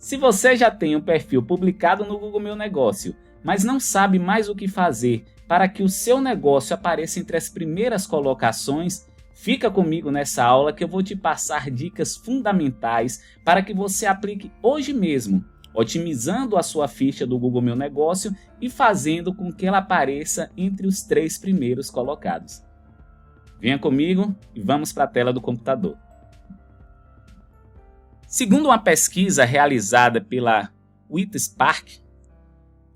Se você já tem um perfil publicado no Google Meu Negócio, mas não sabe mais o que fazer para que o seu negócio apareça entre as primeiras colocações, fica comigo nessa aula que eu vou te passar dicas fundamentais para que você aplique hoje mesmo, otimizando a sua ficha do Google Meu Negócio e fazendo com que ela apareça entre os 3 primeiros colocados. Venha comigo e vamos para a tela do computador. Segundo uma pesquisa realizada pela WithSpark,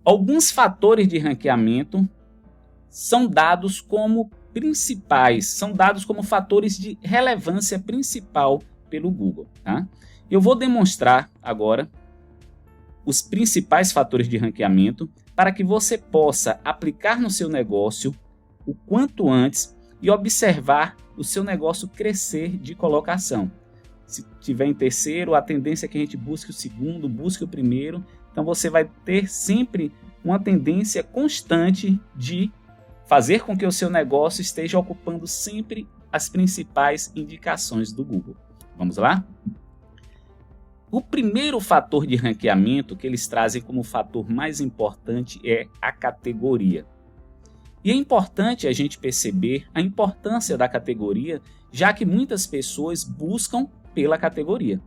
alguns fatores de ranqueamento são dados como principais, são dados como fatores de relevância principal pelo Google. Tá? Eu vou demonstrar agora os principais fatores de ranqueamento para que você possa aplicar no seu negócio o quanto antes e observar o seu negócio crescer de colocação. Se tiver em terceiro, a tendência é que a gente busque o segundo, busque o primeiro. Então você vai ter sempre uma tendência constante de fazer com que o seu negócio esteja ocupando sempre as principais indicações do Google. Vamos lá? O primeiro fator de ranqueamento que eles trazem como fator mais importante é a categoria. E é importante a gente perceber a importância da categoria, já que muitas pessoas buscam pela categoria.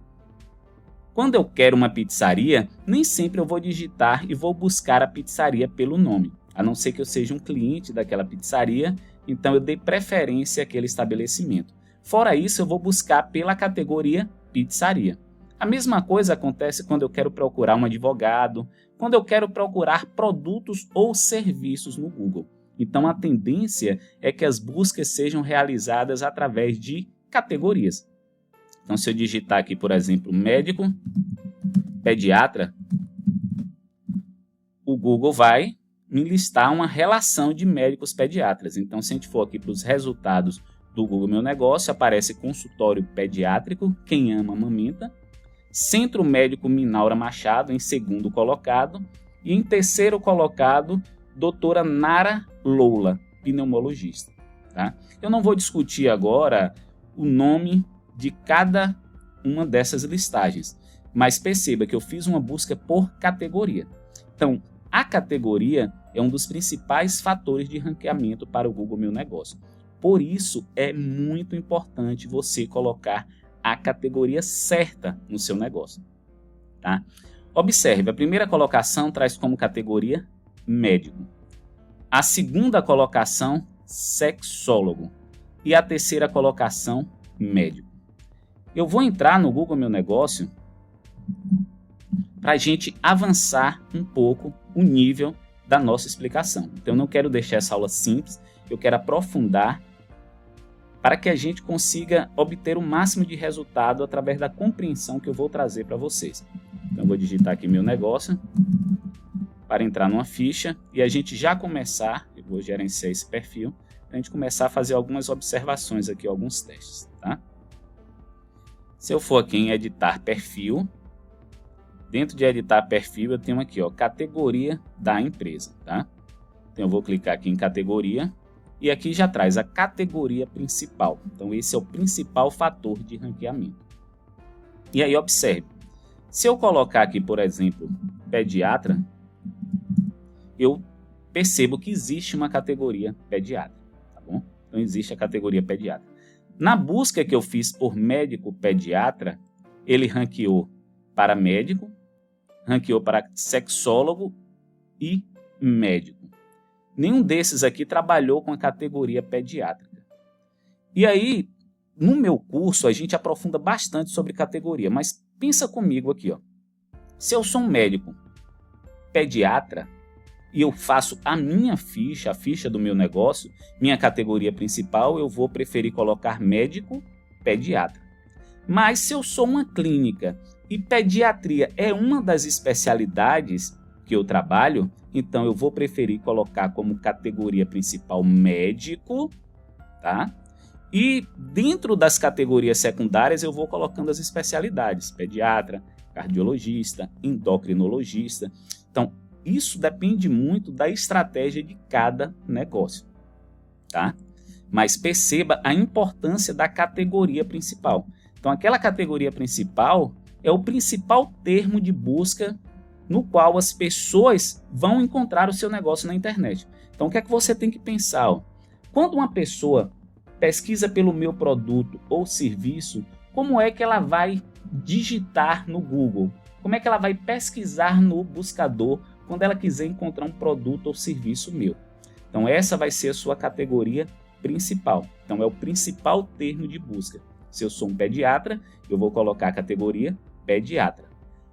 Quando eu quero uma pizzaria, nem sempre eu vou digitar e vou buscar a pizzaria pelo nome, a não ser que eu seja um cliente daquela pizzaria, então eu dei preferência àquele estabelecimento. Fora isso, eu vou buscar pela categoria pizzaria. A mesma coisa acontece quando eu quero procurar um advogado, quando eu quero procurar produtos ou serviços no Google. Então a tendência é que as buscas sejam realizadas através de categorias. Então, se eu digitar aqui, por exemplo, médico, pediatra, o Google vai me listar uma relação de médicos pediatras. Então, se a gente for aqui para os resultados do Google Meu Negócio, aparece consultório pediátrico, quem ama amamenta, Centro Médico Minaura Machado, em segundo colocado, e em terceiro colocado, doutora Nara Loula, pneumologista. Tá? Eu não vou discutir agora o nome de cada uma dessas listagens, mas perceba que eu fiz uma busca por categoria. Então, a categoria é um dos principais fatores de ranqueamento para o Google Meu Negócio. Por isso, é muito importante você colocar a categoria certa no seu negócio. Tá? Observe, a primeira colocação traz como categoria médico. A segunda colocação, sexólogo. E a terceira colocação, médico. Eu vou entrar no Google Meu Negócio para a gente avançar um pouco o nível da nossa explicação. Então, eu não quero deixar essa aula simples, eu quero aprofundar para que a gente consiga obter o máximo de resultado através da compreensão que eu vou trazer para vocês. Então, eu vou digitar aqui meu negócio para entrar numa ficha e a gente já começar, eu vou gerenciar esse perfil, para a gente começar a fazer algumas observações aqui, alguns testes, tá? Se eu for aqui em editar perfil, dentro de editar perfil eu tenho aqui, ó, categoria da empresa, tá? Então eu vou clicar aqui em categoria e aqui já traz a categoria principal. Então esse é o principal fator de ranqueamento. E aí observe, se eu colocar aqui, por exemplo, pediatra, eu percebo que existe uma categoria pediatra, tá bom? Então existe a categoria pediatra. Na busca que eu fiz por médico pediatra, ele ranqueou para médico, ranqueou para sexólogo e médico. Nenhum desses aqui trabalhou com a categoria pediátrica. E aí, no meu curso, a gente aprofunda bastante sobre categoria, mas pensa comigo aqui, ó. Se eu sou um médico pediatra, e eu faço a minha ficha, a ficha do meu negócio, minha categoria principal, eu vou preferir colocar médico pediatra. Mas se eu sou uma clínica e pediatria é uma das especialidades que eu trabalho, então eu vou preferir colocar como categoria principal médico, tá? E dentro das categorias secundárias eu vou colocando as especialidades, pediatra, cardiologista, endocrinologista. Então, isso depende muito da estratégia de cada negócio, tá? Mas perceba a importância da categoria principal. Então, aquela categoria principal é o principal termo de busca no qual as pessoas vão encontrar o seu negócio na internet. Então, o que é que você tem que pensar? Ó? Quando uma pessoa pesquisa pelo meu produto ou serviço, como é que ela vai digitar no Google? Como é que ela vai pesquisar no buscador quando ela quiser encontrar um produto ou serviço meu? Então, essa vai ser a sua categoria principal. Então, é o principal termo de busca. Se eu sou um pediatra, eu vou colocar a categoria pediatra.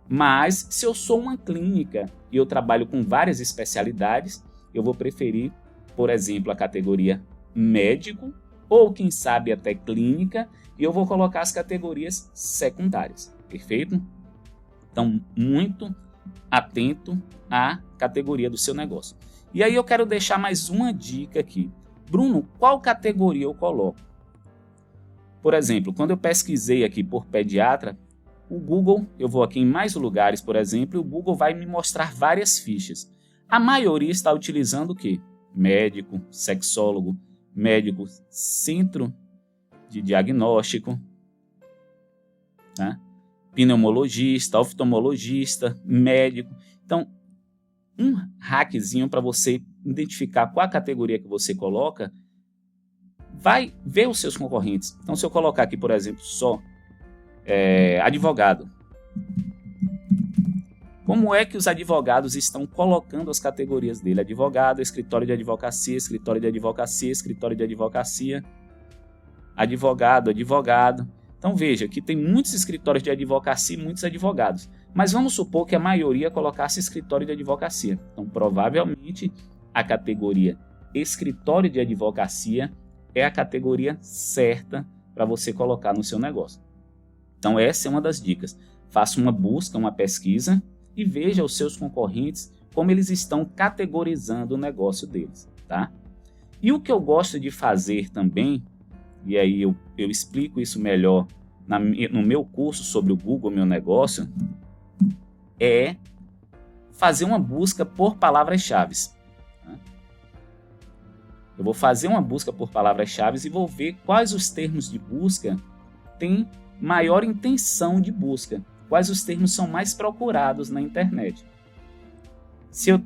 Mas, se eu sou uma clínica e eu trabalho com várias especialidades, eu vou preferir, por exemplo, a categoria médico, ou quem sabe até clínica, e eu vou colocar as categorias secundárias. Perfeito? Então, muito atento à categoria do seu negócio. E aí eu quero deixar mais uma dica aqui. Bruno, qual categoria eu coloco? Por exemplo, quando eu pesquisei aqui por pediatra, o Google, eu vou aqui em mais lugares, por exemplo, e o Google vai me mostrar várias fichas. A maioria está utilizando o quê? Médico, sexólogo, médico, centro de diagnóstico, né? Pneumologista, oftalmologista, médico. Então, um hackzinho para você identificar qual a categoria que você coloca, vai ver os seus concorrentes. Então, se eu colocar aqui, por exemplo, só advogado, como é que os advogados estão colocando as categorias dele? Advogado, escritório de advocacia, escritório de advocacia, escritório de advocacia, advogado, advogado. Então veja que tem muitos escritórios de advocacia e muitos advogados. Mas vamos supor que a maioria colocasse escritório de advocacia. Então provavelmente a categoria escritório de advocacia é a categoria certa para você colocar no seu negócio. Então essa é uma das dicas. Faça uma busca, uma pesquisa e veja os seus concorrentes como eles estão categorizando o negócio deles, tá? E o que eu gosto de fazer também, e aí eu explico isso melhor no meu curso sobre o Google Meu Negócio, é fazer uma busca por palavras-chave. Eu vou fazer uma busca por palavras-chave e vou ver quais os termos de busca têm maior intenção de busca, quais os termos são mais procurados na internet. Se eu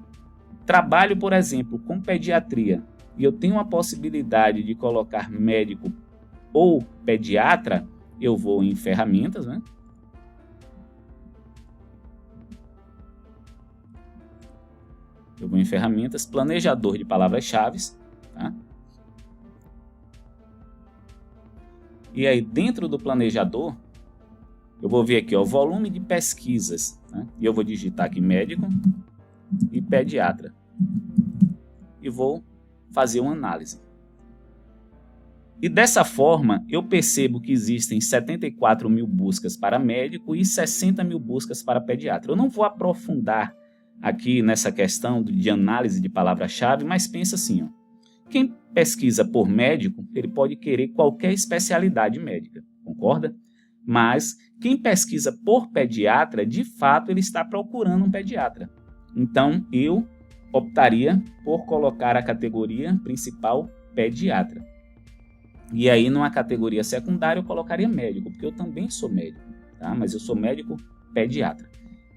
trabalho, por exemplo, com pediatria e eu tenho a possibilidade de colocar médico ou pediatra, eu vou em ferramentas, né? Eu vou em ferramentas, planejador de palavras-chave, tá? E aí dentro do planejador, eu vou ver aqui, ó, volume de pesquisas, né? E eu vou digitar aqui médico e pediatra. E vou fazer uma análise. E dessa forma, eu percebo que existem 74 mil buscas para médico e 60 mil buscas para pediatra. Eu não vou aprofundar aqui nessa questão de análise de palavra-chave, mas pensa assim, ó. Quem pesquisa por médico, ele pode querer qualquer especialidade médica, concorda? Mas quem pesquisa por pediatra, de fato, ele está procurando um pediatra. Então, eu optaria por colocar a categoria principal pediatra. E aí, numa categoria secundária, eu colocaria médico, porque eu também sou médico, tá? Mas eu sou médico pediatra.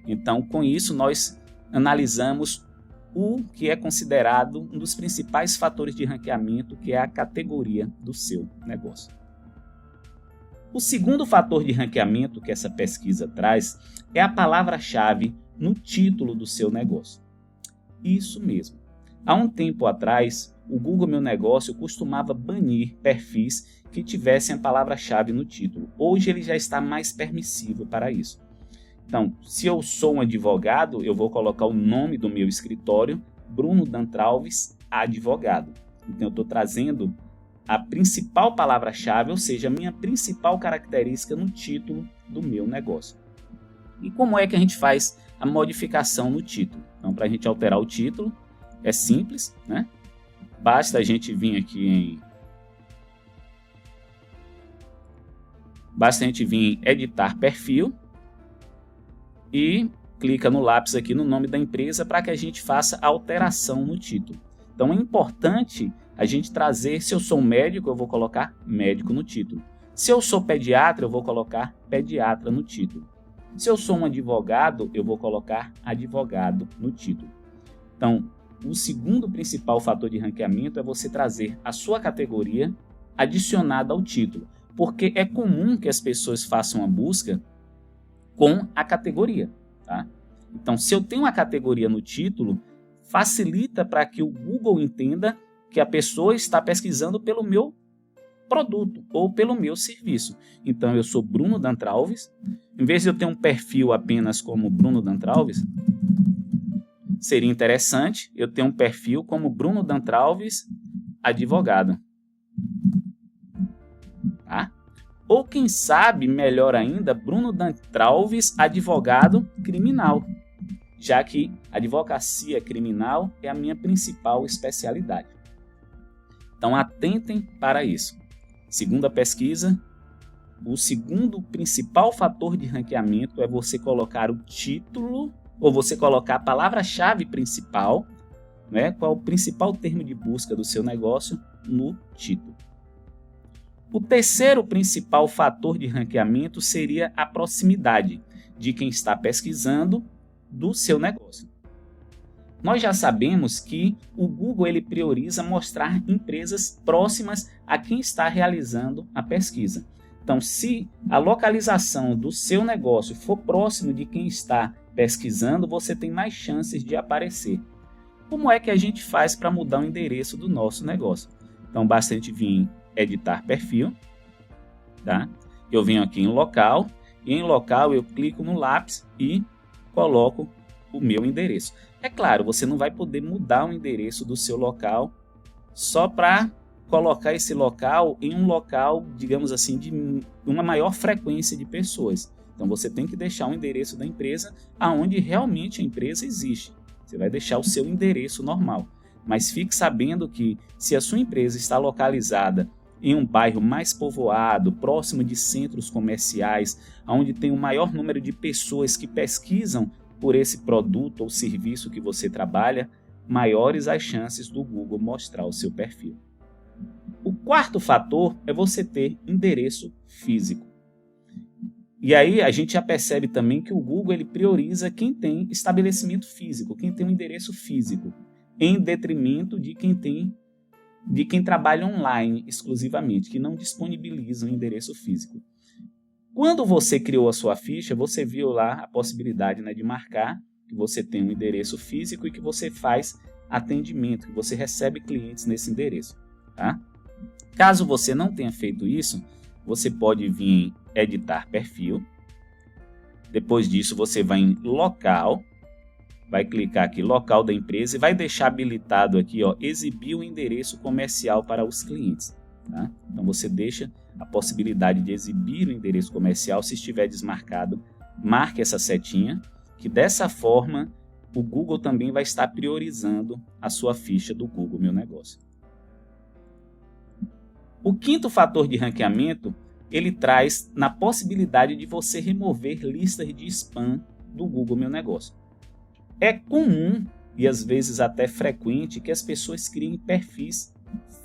Então, com isso, nós analisamos o que é considerado um dos principais fatores de ranqueamento, que é a categoria do seu negócio. O segundo fator de ranqueamento que essa pesquisa traz é a palavra-chave no título do seu negócio. Isso mesmo. Há um tempo atrás, o Google Meu Negócio costumava banir perfis que tivessem a palavra-chave no título. Hoje ele já está mais permissivo para isso. Então, se eu sou um advogado, eu vou colocar o nome do meu escritório, Bruno Dantralves, advogado. Então, eu estou trazendo a principal palavra-chave, ou seja, a minha principal característica no título do meu negócio. E como é que a gente faz a modificação no título? Então, para a gente alterar o título, é simples, né? Basta a gente vir aqui em editar perfil e clica no lápis aqui no nome da empresa para que a gente faça a alteração no título. Então é importante a gente trazer, se eu sou um médico, eu vou colocar médico no título. Se eu sou pediatra, eu vou colocar pediatra no título. Se eu sou um advogado, eu vou colocar advogado no título. Então, o segundo principal fator de ranqueamento é você trazer a sua categoria adicionada ao título, porque é comum que as pessoas façam a busca com a categoria, tá? Então, se eu tenho uma categoria no título, facilita para que o Google entenda que a pessoa está pesquisando pelo meu produto ou pelo meu serviço. Então, eu sou Bruno Dantralves. Em vez de eu ter um perfil apenas como Bruno Dantralves, seria interessante eu ter um perfil como Bruno Dantralves, advogado. Tá? Ou quem sabe, melhor ainda, Bruno Dantralves, advogado criminal, já que advocacia criminal é a minha principal especialidade. Então atentem para isso. Segundo a pesquisa, o segundo principal fator de ranqueamento é você colocar o título, ou você colocar a palavra-chave principal, né, qual é o principal termo de busca do seu negócio, no título. O terceiro principal fator de ranqueamento seria a proximidade de quem está pesquisando do seu negócio. Nós já sabemos que o Google ele prioriza mostrar empresas próximas a quem está realizando a pesquisa. Então, se a localização do seu negócio for próximo de quem está pesquisando, você tem mais chances de aparecer. Como é que a gente faz para mudar o endereço do nosso negócio? Então, basta a gente vir em editar perfil, tá? Eu venho aqui em local, e em local eu clico no lápis e coloco o meu endereço. É claro, você não vai poder mudar o endereço do seu local só para colocar esse local em um local, digamos assim, de uma maior frequência de pessoas. Então você tem que deixar o endereço da empresa aonde realmente a empresa existe. Você vai deixar o seu endereço normal. Mas fique sabendo que se a sua empresa está localizada em um bairro mais povoado, próximo de centros comerciais, onde tem o maior número de pessoas que pesquisam por esse produto ou serviço que você trabalha, maiores as chances do Google mostrar o seu perfil. O quarto fator é você ter endereço físico. E aí a gente já percebe também que o Google ele prioriza quem tem estabelecimento físico, quem tem um endereço físico, em detrimento de quem trabalha online exclusivamente, que não disponibiliza um endereço físico. Quando você criou a sua ficha, você viu lá a possibilidade, né, de marcar que você tem um endereço físico e que você faz atendimento, que você recebe clientes nesse endereço. Tá? Caso você não tenha feito isso, você pode vir em editar perfil. Depois disso, você vai em local, vai clicar aqui local da empresa e vai deixar habilitado aqui, ó, exibir o endereço comercial para os clientes. Tá? Então você deixa a possibilidade de exibir o endereço comercial. Se estiver desmarcado, marque essa setinha, que dessa forma o Google também vai estar priorizando a sua ficha do Google Meu Negócio. O quinto fator de ranqueamento, ele traz na possibilidade de você remover listas de spam do Google Meu Negócio. É comum e às vezes até frequente que as pessoas criem perfis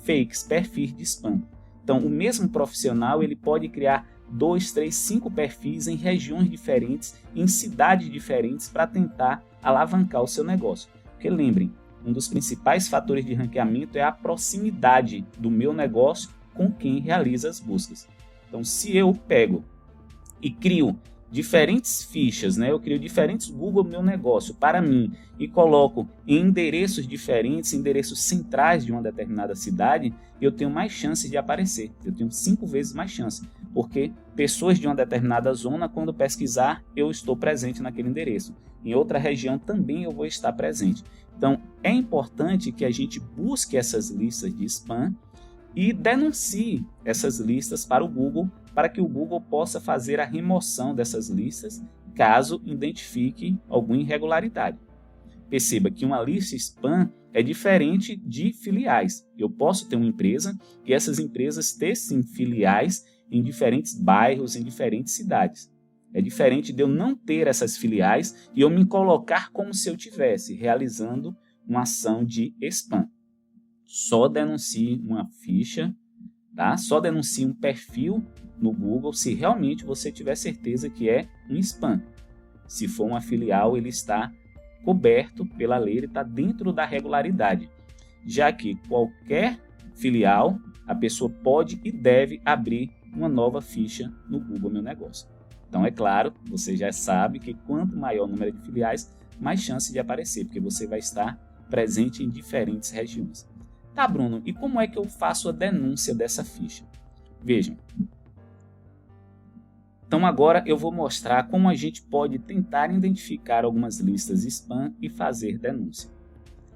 fakes, perfis de spam. Então, o mesmo profissional ele pode criar 2, 3, 5 perfis em regiões diferentes, em cidades diferentes, para tentar alavancar o seu negócio. Porque lembrem, um dos principais fatores de ranqueamento é a proximidade do meu negócio com quem realiza as buscas. Então, se eu pego e crio diferentes fichas, né? Eu crio diferentes Google Meu Negócio para mim e coloco em endereços diferentes, endereços centrais de uma determinada cidade, eu tenho mais chances de aparecer. Eu tenho 5 vezes mais chance, porque pessoas de uma determinada zona, quando pesquisar, eu estou presente naquele endereço. Em outra região também eu vou estar presente. Então, é importante que a gente busque essas listas de spam e denuncie essas listas para o Google, para que o Google possa fazer a remoção dessas listas, caso identifique alguma irregularidade. Perceba que uma lista spam é diferente de filiais. Eu posso ter uma empresa e essas empresas ter sim filiais em diferentes bairros, em diferentes cidades. É diferente de eu não ter essas filiais e eu me colocar como se eu tivesse realizando uma ação de spam. Só denuncie uma ficha, tá? Só denuncie um perfil no Google se realmente você tiver certeza que é um spam. Se for uma filial, ele está coberto pela lei, ele está dentro da regularidade, já que qualquer filial, a pessoa pode e deve abrir uma nova ficha no Google Meu Negócio. Então, é claro, você já sabe que quanto maior o número de filiais, mais chance de aparecer, porque você vai estar presente em diferentes regiões. Tá, Bruno, e como é que eu faço a denúncia dessa ficha? Vejam. Então, agora eu vou mostrar como a gente pode tentar identificar algumas listas spam e fazer denúncia.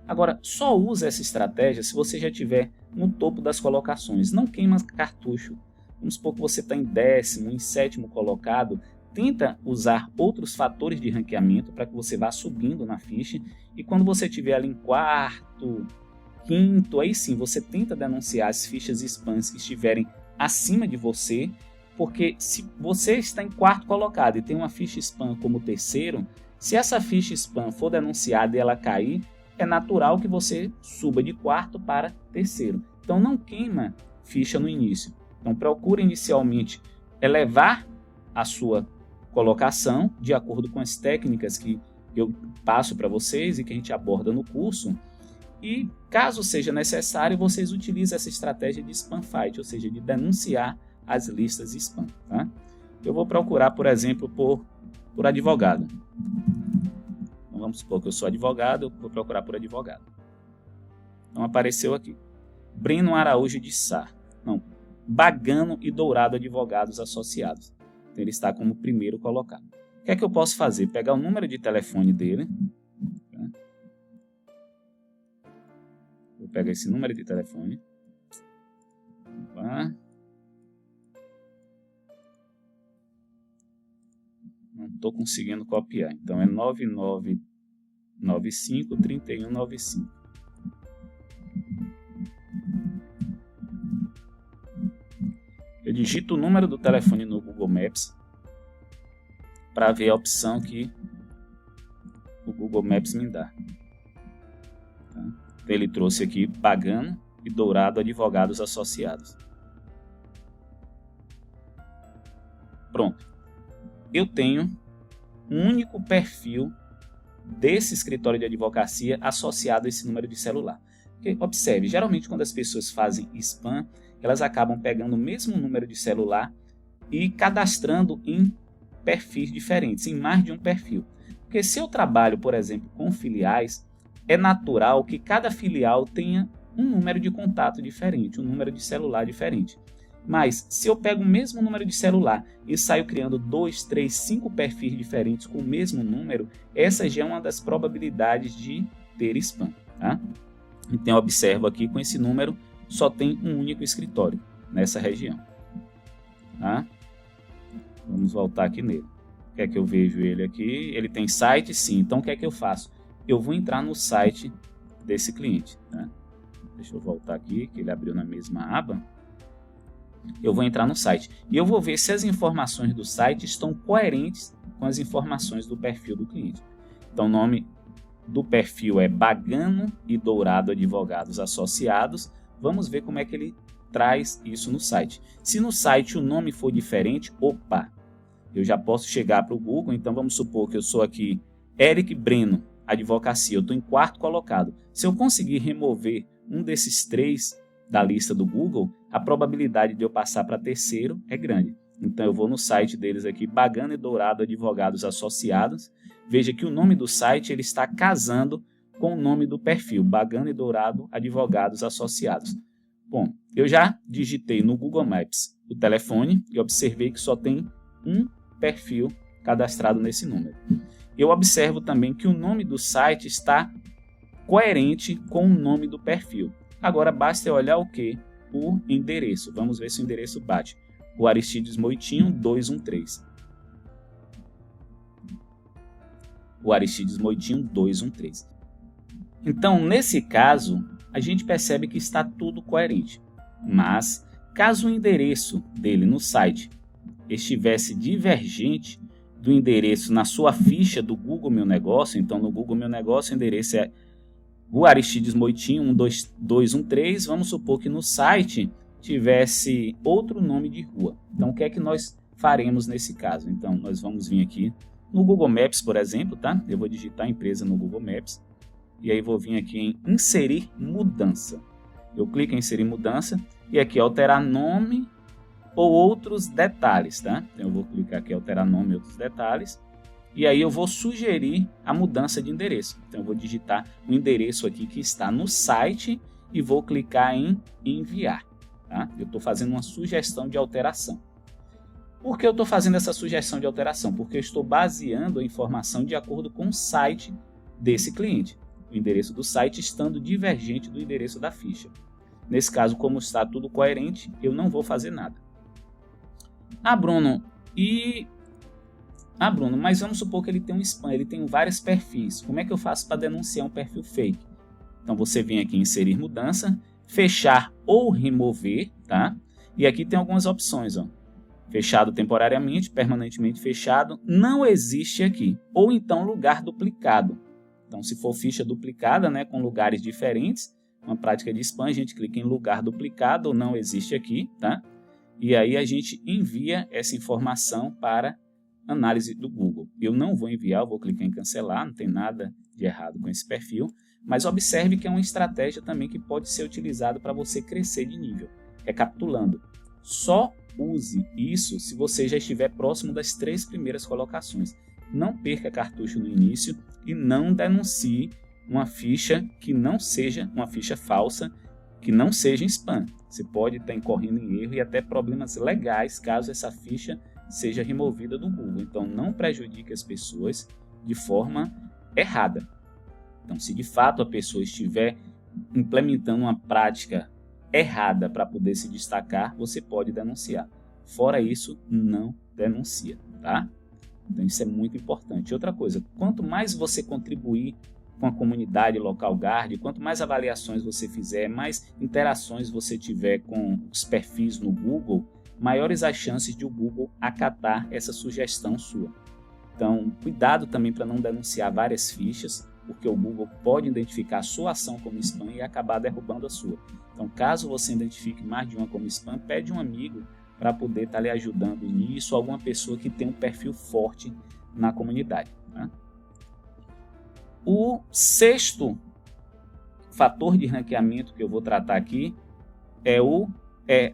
Agora, só usa essa estratégia se você já estiver no topo das colocações. Não queima cartucho. Vamos supor que você está em 10º, em 7º colocado. Tenta usar outros fatores de ranqueamento para que você vá subindo na ficha. E quando você estiver ali em 4º, 5º, aí sim você tenta denunciar as fichas spams que estiverem acima de você. Porque se você está em 4º colocado e tem uma ficha spam como 3º, se essa ficha spam for denunciada e ela cair, é natural que você suba de 4º para 3º. Então não queima ficha no início. Então procure inicialmente elevar a sua colocação de acordo com as técnicas que eu passo para vocês e que a gente aborda no curso. E caso seja necessário, vocês utilizem essa estratégia de spam fight, ou seja, de denunciar as listas spam. Tá? Eu vou procurar, por exemplo, por advogado. Então, vamos supor que eu sou advogado, eu vou procurar por advogado. Então apareceu aqui. Breno Araújo de Sá. Não, Bagano e Dourado Advogados Associados. Então, ele está como primeiro colocado. O que é que eu posso fazer? Pegar o número de telefone dele. Tá? Vou pegar esse número de telefone. Opa. Não estou conseguindo copiar. Então é 9995-3195. Eu digito o número do telefone no Google Maps para ver a opção que o Google Maps me dá. Tá? Ele trouxe aqui Bagano e Dourado Advogados Associados. Pronto. Eu tenho um único perfil desse escritório de advocacia associado a esse número de celular. Porque, observe, geralmente quando as pessoas fazem spam, elas acabam pegando o mesmo número de celular e cadastrando em perfis diferentes, em mais de um perfil. Porque se eu trabalho, por exemplo, com filiais, é natural que cada filial tenha um número de contato diferente, um número de celular diferente. Mas, se eu pego o mesmo número de celular e saio criando 2, 3, 5 perfis diferentes com o mesmo número, essa já é uma das probabilidades de ter spam. Tá? Então, eu observo aqui com esse número, só tem um único escritório nessa região. Tá? Vamos voltar aqui nele. O que é que eu vejo ele aqui? Ele tem site? Sim. Então, o que é que eu faço? Eu vou entrar no site desse cliente. Tá? Deixa eu voltar aqui, que ele abriu na mesma aba. Eu vou entrar no site e eu vou ver se as informações do site estão coerentes com as informações do perfil do cliente. Então, o nome do perfil é Bagano e Dourado Advogados Associados. Vamos ver como é que ele traz isso no site. Se no site o nome for diferente, opa, eu já posso chegar para o Google. Então, vamos supor que eu sou aqui Eric Breno, Advocacia. Eu estou em 4º colocado. Se eu conseguir remover um desses 3 da lista do Google, a probabilidade de eu passar para 3º é grande. Então eu vou no site deles aqui, Bagano e Dourado Advogados Associados. Veja que o nome do site ele está casando com o nome do perfil, Bagano e Dourado Advogados Associados. Bom, eu já digitei no Google Maps o telefone e observei que só tem um perfil cadastrado nesse número. Eu observo também que o nome do site está coerente com o nome do perfil. Agora basta eu olhar o que? O endereço. Vamos ver se o endereço bate. O Aristides Moitinho 213. O Aristides Moitinho 213. Então, nesse caso, a gente percebe que está tudo coerente. Mas, caso o endereço dele no site estivesse divergente do endereço na sua ficha do Google Meu Negócio, então no Google Meu Negócio o endereço é o Aristides Moitinho 12213, vamos supor que no site tivesse outro nome de rua. Então, o que é que nós faremos nesse caso? Então, nós vamos vir aqui No Google Maps, por exemplo, tá? Eu vou digitar a empresa no Google Maps e aí vou vir aqui em inserir mudança. Eu clico em inserir mudança e aqui alterar nome ou outros detalhes, tá? Então eu vou clicar aqui em alterar nome e outros detalhes e aí eu vou sugerir a mudança de endereço. Então eu vou digitar o endereço aqui que está no site e vou clicar em enviar, tá? Eu estou fazendo uma sugestão de alteração. Por que eu estou fazendo essa sugestão de alteração? Porque eu estou baseando a informação de acordo com o site desse cliente. O endereço do site estando divergente do endereço da ficha. Nesse caso, como está tudo coerente, eu não vou fazer nada. Bruno, mas vamos supor que ele tem um spam, ele tem vários perfis. Como é que eu faço para denunciar um perfil fake? Então você vem aqui em inserir mudança, fechar ou remover, tá? E aqui tem algumas opções, ó. Fechado temporariamente, permanentemente fechado, não existe aqui. Ou então lugar duplicado. Então, se for ficha duplicada, né, com lugares diferentes, uma prática de spam, a gente clica em lugar duplicado ou não existe aqui, tá? E aí a gente envia essa informação para análise do Google. Eu não vou enviar, eu vou clicar em cancelar, não tem nada de errado com esse perfil, mas observe que é uma estratégia também que pode ser utilizada para você crescer de nível. Recapitulando, só use isso se você já estiver próximo das 3 primeiras colocações. Não perca cartucho no início e não denuncie uma ficha que não seja uma ficha falsa, que não seja spam. Você pode estar incorrendo em erro e até problemas legais caso essa ficha seja removida do Google. Então não prejudique as pessoas de forma errada. Então, se de fato a pessoa estiver implementando uma prática errada para poder se destacar, você pode denunciar. Fora isso, não denuncia, tá? Então isso é muito importante. Outra coisa, quanto mais você contribuir com a comunidade Local Guard, quanto mais avaliações você fizer, mais interações você tiver com os perfis no Google, maiores as chances de o Google acatar essa sugestão sua. Então, cuidado também para não denunciar várias fichas, porque o Google pode identificar a sua ação como spam e acabar derrubando a sua. Então, caso você identifique mais de uma como spam, pede um amigo para poder estar lhe ajudando nisso, alguma pessoa que tem um perfil forte na comunidade, tá? O 6º fator de ranqueamento que eu vou tratar aqui é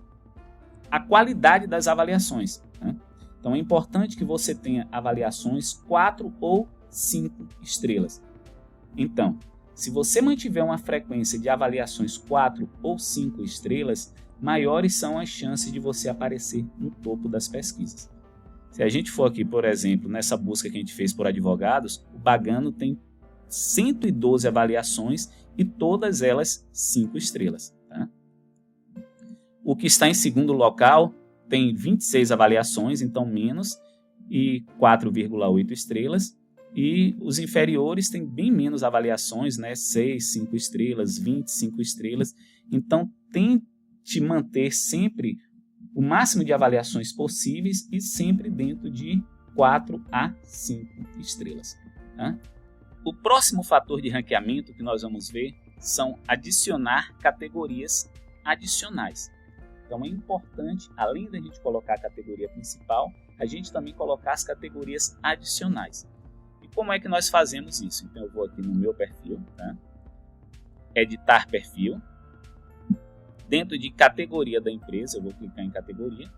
a qualidade das avaliações, né? Então, é importante que você tenha avaliações 4 ou 5 estrelas. Então, se você mantiver uma frequência de avaliações 4 ou 5 estrelas, maiores são as chances de você aparecer no topo das pesquisas. Se a gente for aqui, por exemplo, nessa busca que a gente fez por advogados, o Bagano tem 112 avaliações e todas elas 5 estrelas. Tá? O que está em segundo local tem 26 avaliações, então menos, e 4,8 estrelas. E os inferiores têm bem menos avaliações, né? 6, 5 estrelas, 25 estrelas. Então, tente manter sempre o máximo de avaliações possíveis e sempre dentro de 4 a 5 estrelas. Tá? O próximo fator de ranqueamento que nós vamos ver são adicionar categorias adicionais. Então, é importante, além da gente colocar a categoria principal, a gente também colocar as categorias adicionais. Como é que nós fazemos isso? Então eu vou aqui no meu perfil, tá? Editar perfil. Dentro de categoria da empresa, eu vou clicar em categoria.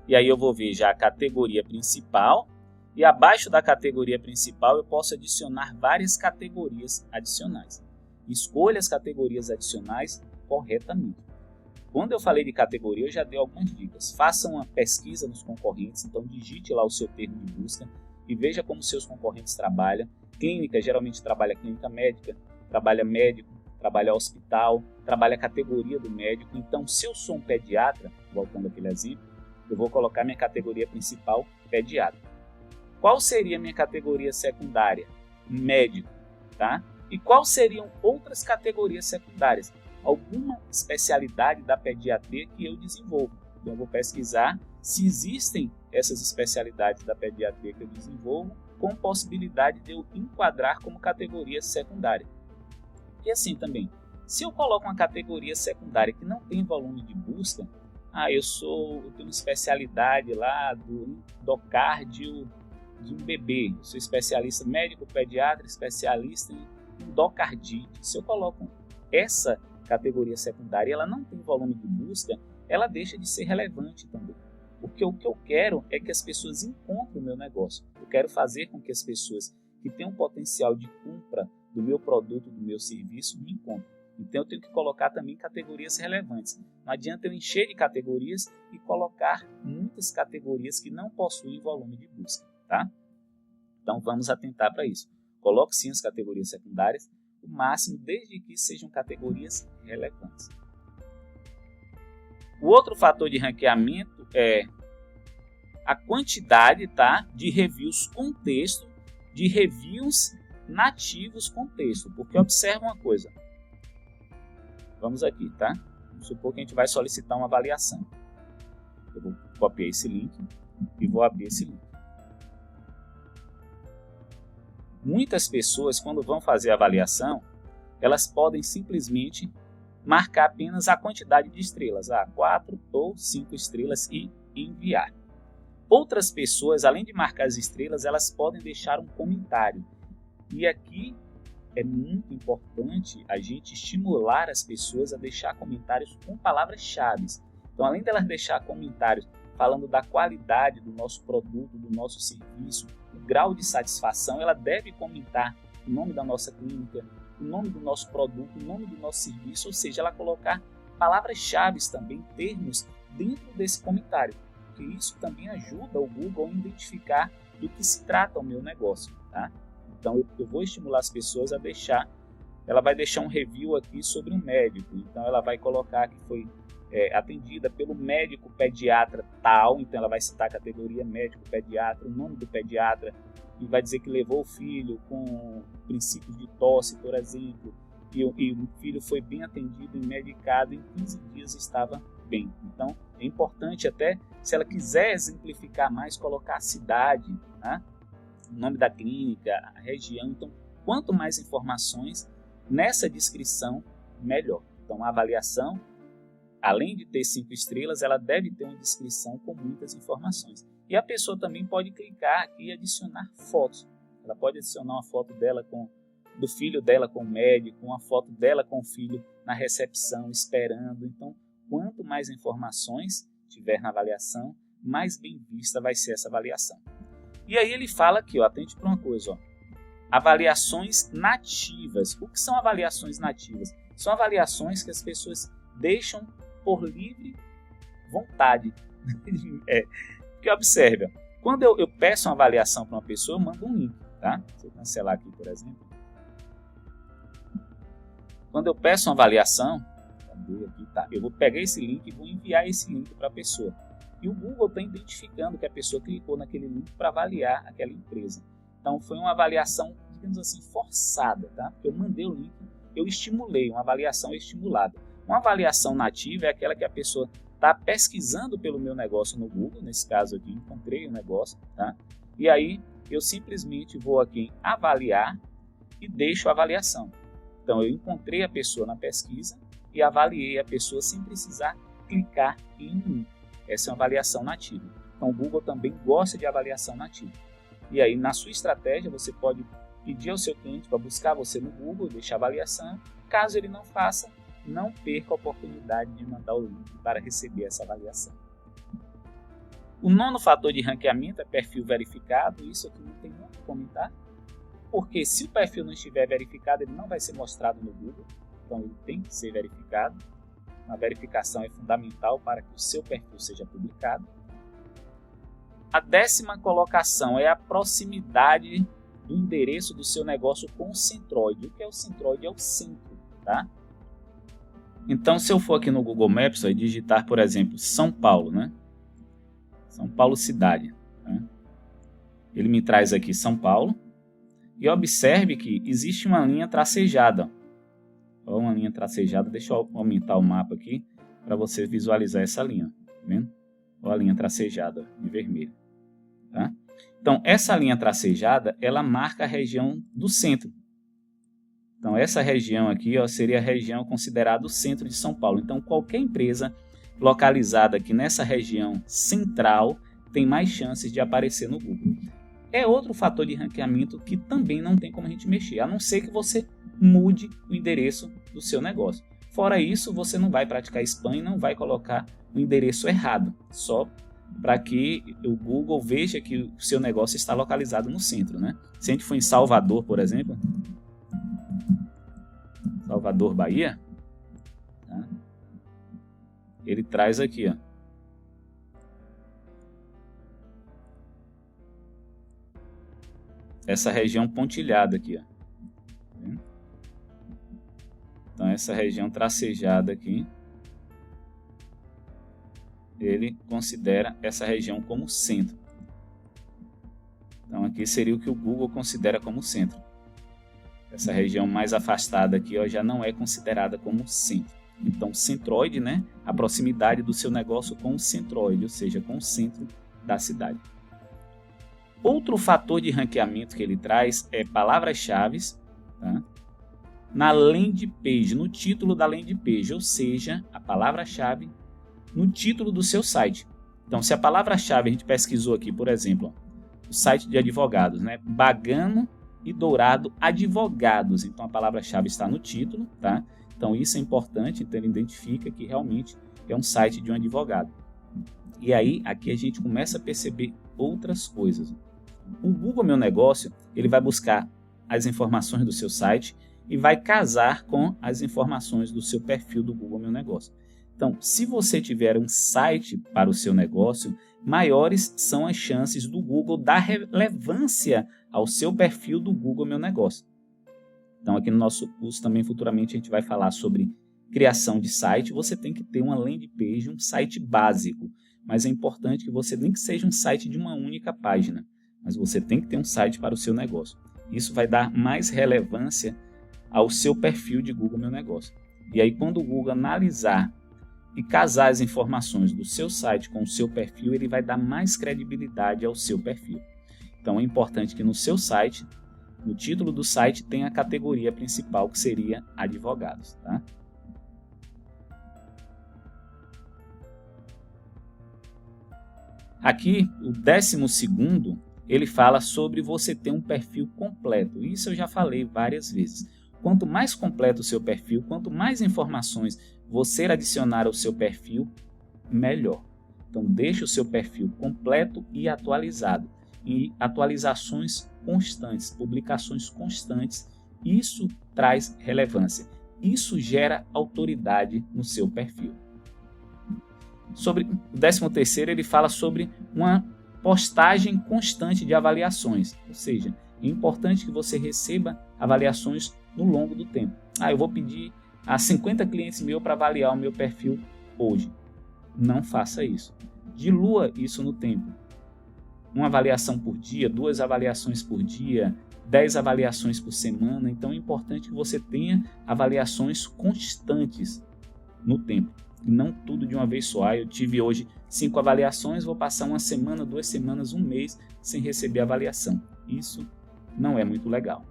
E aí eu vou ver já a categoria principal. E abaixo da categoria principal eu posso adicionar várias categorias adicionais. Escolha as categorias adicionais corretamente. Quando eu falei de categoria, eu já dei algumas dicas. Faça uma pesquisa nos concorrentes, então digite lá o seu termo de busca e veja como seus concorrentes trabalham. Clínica, geralmente trabalha clínica médica, trabalha médico, trabalha hospital, trabalha a categoria do médico. Então, se eu sou um pediatra, voltando àquele exemplo, eu vou colocar minha categoria principal, pediatra. Qual seria a minha categoria secundária? Médico, tá? E quais seriam outras categorias secundárias? Alguma especialidade da pediatria que eu desenvolvo. Então, eu vou pesquisar se existem essas especialidades da pediatria que eu desenvolvo, com possibilidade de eu enquadrar como categoria secundária. E assim também, se eu coloco uma categoria secundária que não tem volume de busca, eu tenho uma especialidade lá do endocárdio de um bebê, eu sou especialista médico pediatra, especialista em endocardite. Se eu coloco essa categoria secundária, ela não tem volume de busca, ela deixa de ser relevante também. Porque o que eu quero é que as pessoas encontrem o meu negócio. Eu quero fazer com que as pessoas que têm um potencial de compra do meu produto, do meu serviço, me encontrem. Então eu tenho que colocar também categorias relevantes. Não adianta eu encher de categorias e colocar muitas categorias que não possuem volume de busca, tá? Então vamos atentar para isso. Coloque sim as categorias secundárias, o máximo desde que sejam categorias relevantes. O outro fator de ranqueamento é a quantidade, tá, de reviews com texto, de reviews nativos com texto. Porque observa uma coisa. Vamos aqui, tá? Vamos supor que a gente vai solicitar uma avaliação. Eu vou copiar esse link e vou abrir esse link. Muitas pessoas, quando vão fazer a avaliação, elas podem simplesmente marcar apenas a quantidade de estrelas, 4 ou 5 estrelas e enviar. Outras pessoas, além de marcar as estrelas, elas podem deixar um comentário. E aqui é muito importante a gente estimular as pessoas a deixar comentários com palavras-chave. Então, além delas deixar comentários falando da qualidade do nosso produto, do nosso serviço, o grau de satisfação, ela deve comentar o nome da nossa clínica, o nome do nosso produto, o nome do nosso serviço, ou seja, ela colocar palavras-chave também, termos, dentro desse comentário, porque isso também ajuda o Google a identificar do que se trata o meu negócio, tá? Então, eu vou estimular as pessoas a deixar, ela vai deixar um review aqui sobre um médico, então ela vai colocar que foi atendida pelo médico pediatra tal, então ela vai citar a categoria médico pediatra, o nome do pediatra, e vai dizer que levou o filho com princípios de tosse, por exemplo, e o filho foi bem atendido e medicado, em 15 dias estava bem. Então, é importante até, se ela quiser exemplificar mais, colocar a cidade, né? O nome da clínica, a região. Então, quanto mais informações nessa descrição, melhor. Então, a avaliação, além de ter 5 estrelas, ela deve ter uma descrição com muitas informações. E a pessoa também pode clicar aqui e adicionar fotos. Ela pode adicionar uma foto dela do filho dela com o médico, uma foto dela com o filho na recepção, esperando. Então, quanto mais informações tiver na avaliação, mais bem vista vai ser essa avaliação. E aí ele fala aqui, atente para uma coisa, avaliações nativas. O que são avaliações nativas? São avaliações que as pessoas deixam por livre vontade. Porque observa, quando eu peço uma avaliação para uma pessoa, eu mando um link, tá? Se eu cancelar aqui, por exemplo. Quando eu peço uma avaliação, eu vou pegar esse link e vou enviar esse link para a pessoa. E o Google está identificando que a pessoa clicou naquele link para avaliar aquela empresa. Então, foi uma avaliação, digamos assim, forçada, tá? Porque eu mandei o link, eu estimulei, uma avaliação estimulada. Uma avaliação nativa é aquela que a pessoa está pesquisando pelo meu negócio no Google, nesse caso aqui, encontrei o negócio, tá? E aí, eu simplesmente vou aqui em avaliar e deixo a avaliação. Então, eu encontrei a pessoa na pesquisa e avaliei a pessoa sem precisar clicar em mim. Essa é uma avaliação nativa. Então, o Google também gosta de avaliação nativa. E aí, na sua estratégia, você pode pedir ao seu cliente para buscar você no Google, deixar a avaliação. Caso ele não faça, não perca a oportunidade de mandar o link para receber essa avaliação. O 9º fator de ranqueamento é perfil verificado. Isso aqui não tem muito o comentar, porque se o perfil não estiver verificado, ele não vai ser mostrado no Google. Então, ele tem que ser verificado. A verificação é fundamental para que o seu perfil seja publicado. A 10ª colocação é a proximidade do endereço do seu negócio com o centroide. O que é o centroide? É o centro, tá? Então, se eu for aqui no Google Maps e digitar, por exemplo, São Paulo, né? São Paulo cidade. Né? Ele me traz aqui São Paulo. E observe que existe uma linha tracejada. Olha uma linha tracejada. Deixa eu aumentar o mapa aqui para você visualizar essa linha. Tá vendo? Olha a linha tracejada em vermelho. Tá? Então, essa linha tracejada, ela marca a região do centro. Então, essa região aqui seria a região considerada o centro de São Paulo. Então, qualquer empresa localizada aqui nessa região central tem mais chances de aparecer no Google. é outro fator de ranqueamento que também não tem como a gente mexer, a não ser que você mude o endereço do seu negócio. Fora isso, você não vai praticar spam e não vai colocar o endereço errado, só para que o Google veja que o seu negócio está localizado no centro, né? Se a gente for em Salvador, por exemplo, Salvador, Bahia, tá? Ele traz aqui, ó, essa região pontilhada aqui, ó. Então essa região tracejada aqui, ele considera essa região como centro. Então aqui seria o que o Google considera como centro. Essa região mais afastada aqui, ó, já não é considerada como centro. Então centroide, né, a proximidade do seu negócio com o centroide, ou seja, com o centro da cidade. Outro fator de ranqueamento que ele traz é palavras-chave, tá? Na landing page, no título da landing page, ou seja, a palavra-chave no título do seu site. Então, se a palavra-chave a gente pesquisou aqui, por exemplo, ó, o site de advogados, né? Bagano e Dourado Advogados. Então, a palavra-chave está no título, tá? Então, isso é importante, então ele identifica que realmente é um site de um advogado. E aí, aqui a gente começa a perceber outras coisas. O Google Meu Negócio, ele vai buscar as informações do seu site e vai casar com as informações do seu perfil do Google Meu Negócio. Então, se você tiver um site para o seu negócio, maiores são as chances do Google dar relevância ao seu perfil do Google Meu Negócio. Então, aqui no nosso curso também futuramente a gente vai falar sobre criação de site. Você tem que ter uma landing page, um site básico, mas é importante que você nem que seja um site de uma única página, mas você tem que ter um site para o seu negócio. Isso vai dar mais relevância ao seu perfil de Google Meu Negócio. E aí, quando o Google analisar e casar as informações do seu site com o seu perfil, ele vai dar mais credibilidade ao seu perfil. Então, é importante que no seu site, no título do site, tenha a categoria principal, que seria advogados, tá? Aqui, o 12º, ele fala sobre você ter um perfil completo. Isso eu já falei várias vezes. Quanto mais completo o seu perfil, quanto mais informações você adicionar ao seu perfil, melhor. Então, deixe o seu perfil completo e atualizado. E atualizações constantes, publicações constantes. Isso traz relevância. Isso gera autoridade no seu perfil. Sobre o 13º, ele fala sobre uma postagem constante de avaliações. Ou seja, é importante que você receba avaliações no longo do tempo. Eu vou pedir a 50 clientes meus para avaliar o meu perfil hoje. Não faça isso. Dilua isso no tempo. Uma avaliação por dia, 2 avaliações por dia, 10 avaliações por semana. Então é importante que você tenha avaliações constantes no tempo. Não tudo de uma vez só. Eu tive hoje 5 avaliações, vou passar uma semana, 2 semanas, 1 mês sem receber avaliação. Isso não é muito legal.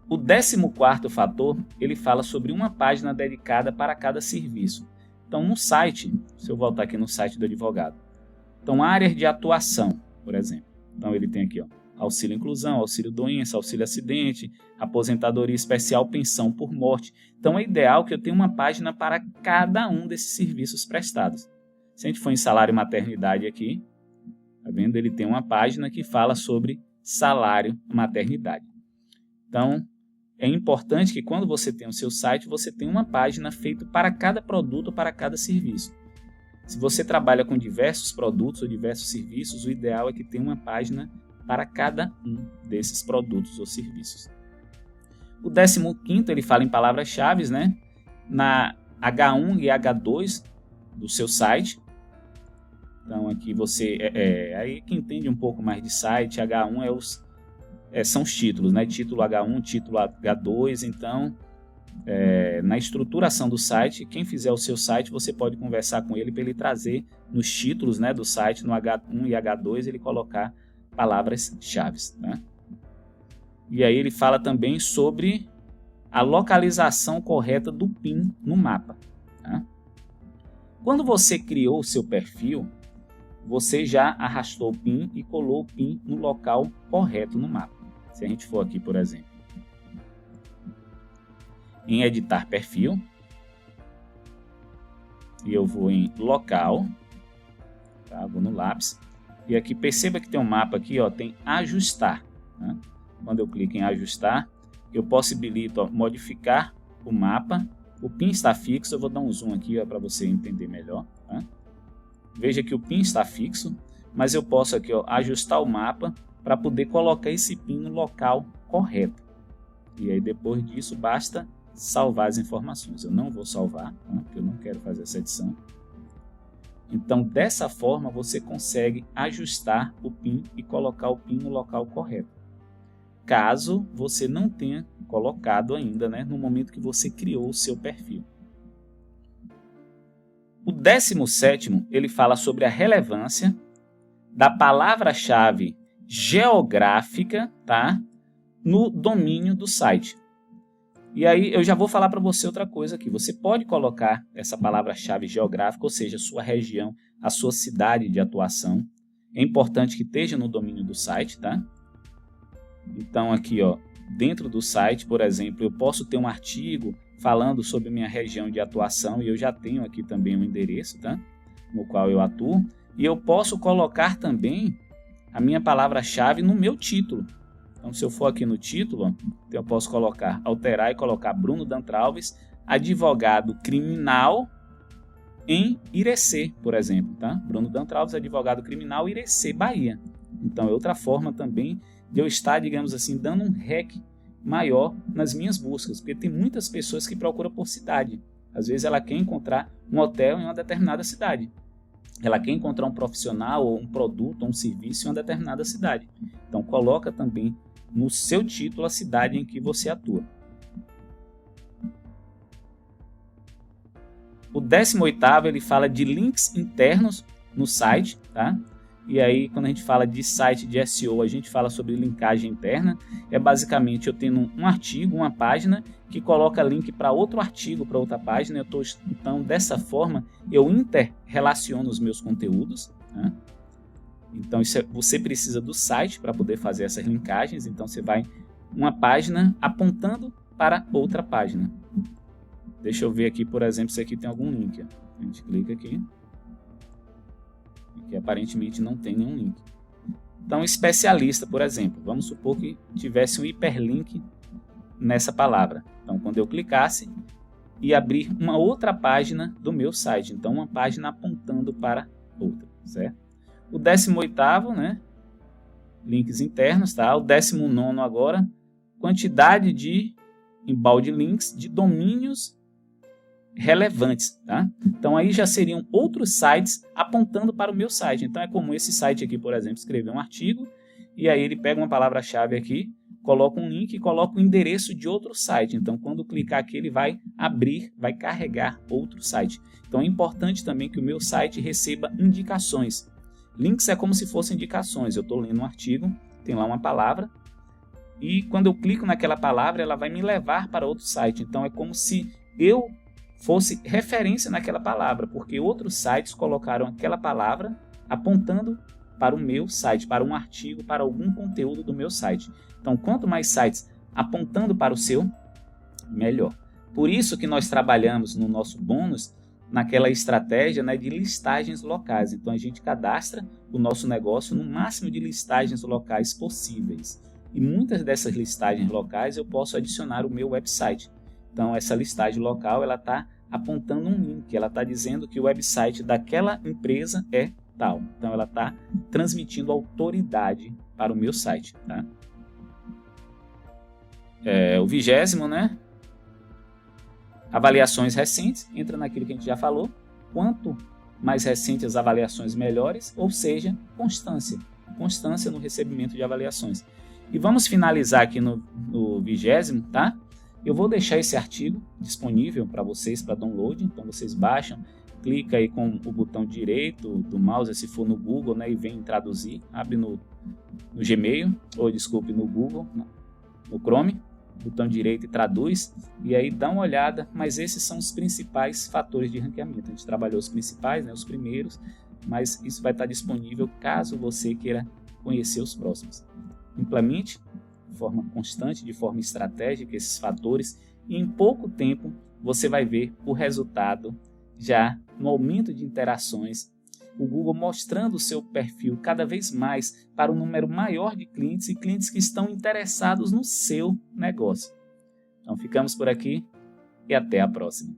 O 14º fator, ele fala sobre uma página dedicada para cada serviço. Então, no site, se eu voltar aqui no site do advogado, então, áreas de atuação, por exemplo. Então, ele tem aqui, ó, auxílio inclusão, auxílio doença, auxílio acidente, aposentadoria especial, pensão por morte. Então, é ideal que eu tenha uma página para cada um desses serviços prestados. Se a gente for em salário e maternidade aqui, tá vendo? Ele tem uma página que fala sobre salário e maternidade. Então, é importante que quando você tem o seu site, você tenha uma página feita para cada produto, para cada serviço. Se você trabalha com diversos produtos ou diversos serviços, o ideal é que tenha uma página para cada um desses produtos ou serviços. O 15º, ele fala em palavras-chave, né? Na H1 e H2 do seu site. Então, aqui você... aí quem entende um pouco mais de site, H1 são os títulos, né? Título H1, título H2. Então, na estruturação do site, quem fizer o seu site, você pode conversar com ele para ele trazer nos títulos, né, do site, no H1 e H2, ele colocar palavras-chave, né? E aí ele fala também sobre a localização correta do PIN no mapa, tá? Quando você criou o seu perfil, você já arrastou o PIN e colou o PIN no local correto no mapa. Se a gente for aqui, por exemplo, em editar perfil, e eu vou em local, tá? Vou no lápis, e aqui perceba que tem um mapa aqui, ó, tem ajustar, né? Quando eu clico em ajustar, eu possibilito, ó, modificar o mapa. O PIN está fixo, eu vou dar um zoom aqui para você entender melhor, tá? Veja que o PIN está fixo, mas eu posso aqui, ó, ajustar o mapa para poder colocar esse PIN no local correto. E aí depois disso basta salvar as informações. Eu não vou salvar, tá? Porque eu não quero fazer essa edição. Então dessa forma você consegue ajustar o PIN e colocar o PIN no local correto. Caso você não tenha colocado ainda, né, no momento que você criou o seu perfil. O 17º, ele fala sobre a relevância da palavra-chave geográfica, tá, no domínio do site. E aí eu já vou falar para você outra coisa aqui. Você pode colocar essa palavra-chave geográfica, ou seja, a sua região, a sua cidade de atuação. É importante que esteja no domínio do site, tá? Então aqui, ó, dentro do site, por exemplo, eu posso ter um artigo falando sobre minha região de atuação e eu já tenho aqui também um endereço, tá? No qual eu atuo. E eu posso colocar também a minha palavra-chave no meu título. Então, se eu for aqui no título, eu posso colocar, alterar e colocar Bruno Dantralves, advogado criminal em Irecê, por exemplo, tá? Bruno Dantralves, advogado criminal Irecê, Bahia. Então, é outra forma também de eu estar, digamos assim, dando um REC maior nas minhas buscas, porque tem muitas pessoas que procuram por cidade. Às vezes ela quer encontrar um hotel em uma determinada cidade. Ela quer encontrar um profissional ou um produto ou um serviço em uma determinada cidade. Então coloca também no seu título a cidade em que você atua. O 18º, ele fala de links internos no site, tá? E aí, quando a gente fala de site de SEO, a gente fala sobre linkagem interna. É basicamente eu tendo um artigo, uma página, que coloca link para outro artigo, para outra página. Então, dessa forma, eu inter-relaciono os meus conteúdos, né? Então, você precisa do site para poder fazer essas linkagens. Então, você vai uma página apontando para outra página. Deixa eu ver aqui, por exemplo, se aqui tem algum link. A gente clica aqui. Que aparentemente não tem nenhum link. Então, especialista, por exemplo, vamos supor que tivesse um hiperlink nessa palavra. Então, quando eu clicasse e abrir uma outra página do meu site, então uma página apontando para outra, certo? O 18º, né? Links internos, tá? O 19º agora, quantidade de embalde links de domínios relevantes, tá? Então aí já seriam outros sites apontando para o meu site. Então é comum esse site aqui, por exemplo, escrever um artigo e aí ele pega uma palavra-chave aqui, coloca um link e coloca o endereço de outro site. Então quando clicar aqui ele vai abrir, vai carregar outro site. Então é importante também que o meu site receba indicações. Links é como se fossem indicações. Eu estou lendo um artigo, tem lá uma palavra e quando eu clico naquela palavra ela vai me levar para outro site. Então é como se eu fosse referência naquela palavra, porque outros sites colocaram aquela palavra apontando para o meu site, para um artigo, para algum conteúdo do meu site. Então, quanto mais sites apontando para o seu, melhor. Por isso que nós trabalhamos no nosso bônus naquela estratégia, né, de listagens locais. Então, a gente cadastra o nosso negócio no máximo de listagens locais possíveis. E muitas dessas listagens locais eu posso adicionar o meu website. Então, essa listagem local ela está apontando um link, ela está dizendo que o website daquela empresa é tal. Então, ela está transmitindo autoridade para o meu site. Tá? O 20º, né? Avaliações recentes, entra naquilo que a gente já falou. Quanto mais recentes as avaliações, melhores, ou seja, constância. Constância no recebimento de avaliações. E vamos finalizar aqui no 20º, tá? Eu vou deixar esse artigo disponível para vocês para download, então vocês baixam, clica aí com o botão direito do mouse, se for no Google, né, e vem traduzir, abre no Gmail, ou desculpe, no Google, no Chrome, botão direito e traduz, e aí dá uma olhada, mas esses são os principais fatores de ranqueamento. A gente trabalhou os principais, né, os primeiros, mas isso vai estar disponível caso você queira conhecer os próximos. Implemente de forma constante, de forma estratégica esses fatores e em pouco tempo você vai ver o resultado já no aumento de interações, o Google mostrando o seu perfil cada vez mais para um número maior de clientes e clientes que estão interessados no seu negócio. Então ficamos por aqui e até a próxima.